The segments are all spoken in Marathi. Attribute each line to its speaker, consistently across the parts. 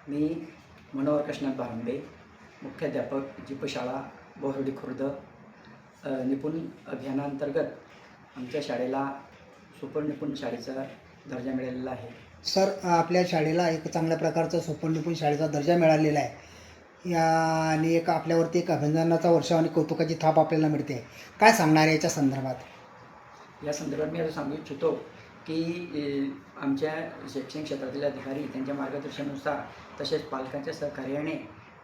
Speaker 1: मी मनोहर कृष्णात बारंबे, मुख्याध्यापक जीपशाळा बोहर्डी खुर्द. निपुण अभियानांतर्गत आमच्या शाळेला सुपर निपुण शाळेचा दर्जा मिळालेला आहे.
Speaker 2: सर, आपल्या शाळेला एक चांगल्या प्रकारचा सुपर निपुण शाळेचा दर्जा मिळालेला आहे आणि एक आपल्यावरती एक अभिनंदनाचा वर्षाव आणि कौतुकाची थाप आपल्याला मिळते. काय सांगणार याच्या संदर्भात?
Speaker 1: या संदर्भात मी असं सांगू इच्छितो की आमच्या शैक्षणिक क्षेत्रातील अधिकारी त्यांच्या मार्गदर्शनानुसार तसेच पालकांच्या सहकार्याने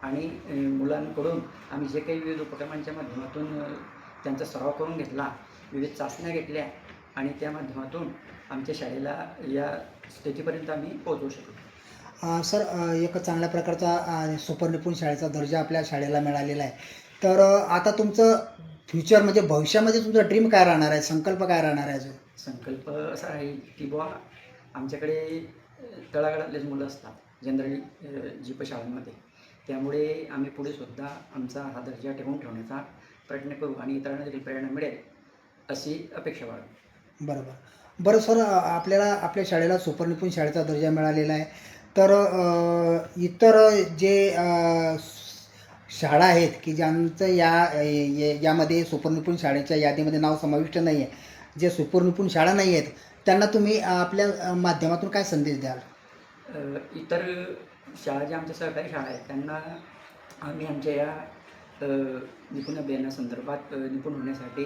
Speaker 1: आणि मुलांकडून आम्ही जे काही विविध उपक्रमांच्या माध्यमातून त्यांचा सराव करून घेतला, विविध चाचण्या घेतल्या आणि त्या माध्यमातून आमच्या शाळेला या स्थितीपर्यंत आम्ही पोहोचवू शकलो.
Speaker 2: सर, एक चांगल्या प्रकारचा सुपर निपुण शाळेचा दर्जा आपल्या शाळेला मिळालेला आहे. तर आता तुमचं फ्युचर म्हणजे भविष्यामध्ये तुमचा ड्रीम काय राहणार आहे, संकल्प काय राहणार आहे?
Speaker 1: संकल्प असा आहे की बुवा आमच्याकडे तळागाळातलेच मुलं असतात जनरली जीपशाळांमध्ये. त्यामुळे आम्ही पुढे सुद्धा आमचा हा दर्जा टिकवून ठेवण्याचा प्रयत्न करू आणि इतरांना देखील प्रेरणा मिळेल अशी अपेक्षा बाळगू.
Speaker 2: बरं सर, आपल्याला आपल्या शाळेला सुपर निपुण शाळेचा दर्जा मिळालेला आहे. तर इतर जे शाळा आहेत की ज्यांचं यामध्ये सुपर निपुण शाळेच्या यादीमध्ये नाव समाविष्ट नाही आहे, जे सुपर निपुण शाळा नाही आहेत, त्यांना तुम्ही आपल्या माध्यमातून काय संदेश द्याल?
Speaker 1: इतर शाळा ज्या आमच्या सहकारी शाळा आहेत त्यांना आम्ही आमच्या या निपुण अभियानासंदर्भात निपुण होण्यासाठी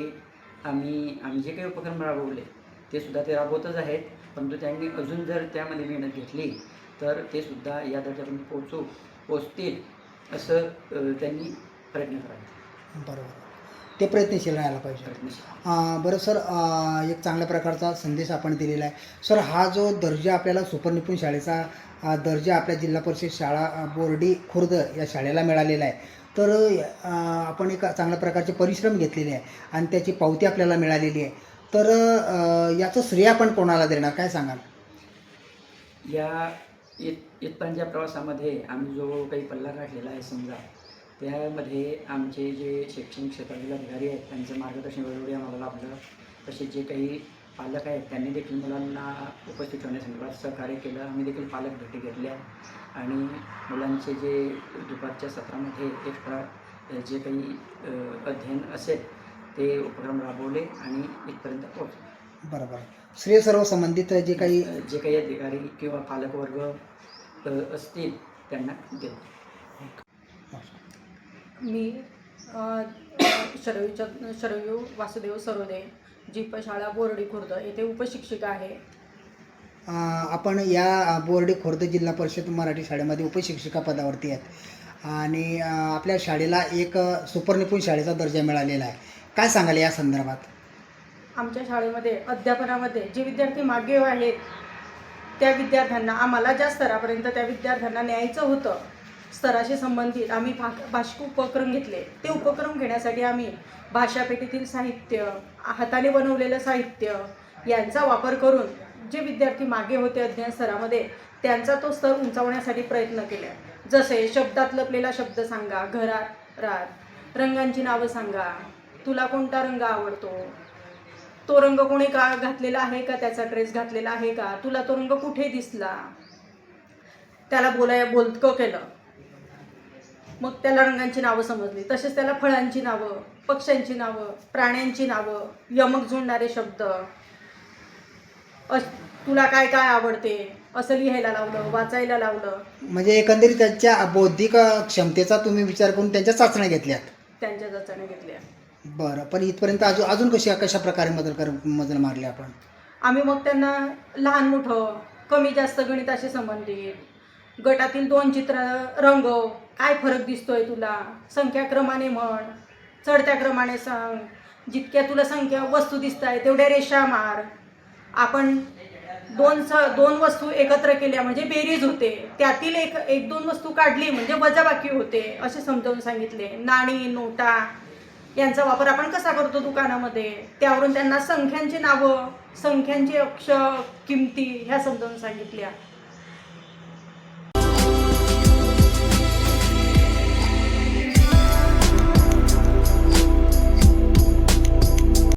Speaker 1: आम्ही जे काही उपक्रम राबवले ते सुद्धा ते राबवतच आहेत. परंतु त्यांनी अजून जर त्यामध्ये मेहनत घेतली तर ते सुद्धा या दर्जापर्यंत पोचतील असं त्यांनी प्रयत्न करावे.
Speaker 2: बरोबर, ते प्रयत्नशील राहायला पाहिजे. बरं सर, एक चांगल्या प्रकारचा संदेश आपण दिलेला आहे. सर, हा जो दर्जा आपल्याला सुपर निपुण शाळेचा दर्जा आपल्या जिल्हा परिषद शाळा बोर्डी खुर्द या शाळेला मिळालेला आहे. तर आपण एक चांगल्या प्रकारचे परिश्रम घेतलेले आहे आणि त्याची पावती आपल्याला मिळालेली आहे. तर याचं श्रेय आपण कोणाला देणार, काय सांगाल?
Speaker 1: या इथपर्यंतच्या प्रवासामध्ये आम्ही जो काही पल्ला गाठलेला आहे समजा, त्यामध्ये आमचे जे शैक्षणिक क्षेत्रातील अधिकारी आहेत त्यांचं मार्गदर्शन वेळोवेळी आम्हाला लाभलं. तसेच जे काही पालक आहेत त्यांनी देखील मुलांना उपस्थित ठेवण्यासंदर्भात सहकार्य केलं. आम्ही देखील पालक भेटी घेतल्या आणि मुलांचे जे दुपारच्या सत्रामध्ये एक्स्ट्रा जे काही अध्ययन असेल ते उपक्रम राबवले आणि इथपर्यंत पोहोचले.
Speaker 2: बरोबर. श्रेय सर्व संबंधित जे काही
Speaker 1: अधिकारी किंवा पालकवर्ग असतील त्यांना देतो.
Speaker 3: मी शरयू वासुदेव सरोदे, जीपशाळा बोर्डी खुर्द येथे उपशिक्षिका आहे.
Speaker 2: आपण या बोर्डी खुर्द जिल्हा परिषद मराठी शाळेमध्ये उपशिक्षिका पदावरती आहेत आणि आपल्या शाळेला एक सुपर निपुण शाळेचा दर्जा मिळालेला आहे. काय सांगाल या संदर्भात?
Speaker 3: आमच्या शाळेमध्ये अध्यापनामध्ये जे विद्यार्थी मागे आहेत त्या विद्यार्थ्यांना आम्हाला ज्या स्तरापर्यंत त्या विद्यार्थ्यांना न्यायचं होतं, स्तराशी संबंधित आम्ही भाषिक उपक्रम घेतले. ते उपक्रम घेण्यासाठी आम्ही भाषापेठेतील साहित्य, हाताने बनवलेलं साहित्य यांचा वापर करून जे विद्यार्थी मागे होते अध्ययन स्तरामध्ये त्यांचा तो स्तर उंचावण्यासाठी प्रयत्न केले. जसे शब्दात लपलेला शब्द सांगा, घरात रात, रंगांची नावं सांगा, तुला कोणता रंग आवडतो, तो रंग कोणी घातलेला आहे का, त्याचा ड्रेस घातलेला आहे का, तुला तो रंग कुठे दिसला, त्याला बोलकं केलं. मग त्याला रंगांची नावं समजली. तसेच त्याला फळांची नावं, पक्ष्यांची नावं, प्राण्यांची नावं, यमक जुळणारे शब्द, तुला काय काय आवडते असं लिहायला लावलं, वाचायला लावलं.
Speaker 2: म्हणजे एकंदरीत त्यांच्या बौद्धिक क्षमतेचा तुम्ही विचार करून त्यांच्या चाचण्या घेतल्या. बरं, पण इथपर्यंत अजून कशा प्रकारे मजल मारली आपण?
Speaker 3: आम्ही मग त्यांना लहान मोठं, कमी जास्त गणिताशी संबंधित, गटातील 2 चित्र रंगव, काय फरक दिसतोय तुला, संख्याक्रमाने म्हण, चढत्या क्रमाने सांग, जितक्या तुला संख्या वस्तू दिसत आहे तेवढ्या रेषा मार. आपण दोन वस्तू एकत्र केल्या म्हणजे बेरीज होते, त्यातील एक 2 वस्तू काढली म्हणजे वजाबाकी होते असे समजावून सांगितले. नाणी, नोटा यांचा वापर आपण कसा करतो दुकानामध्ये, त्यावरून त्यांना संख्यांची नावं, संख्यांची अक्षर, किमती ह्या समजावून सांगितल्या.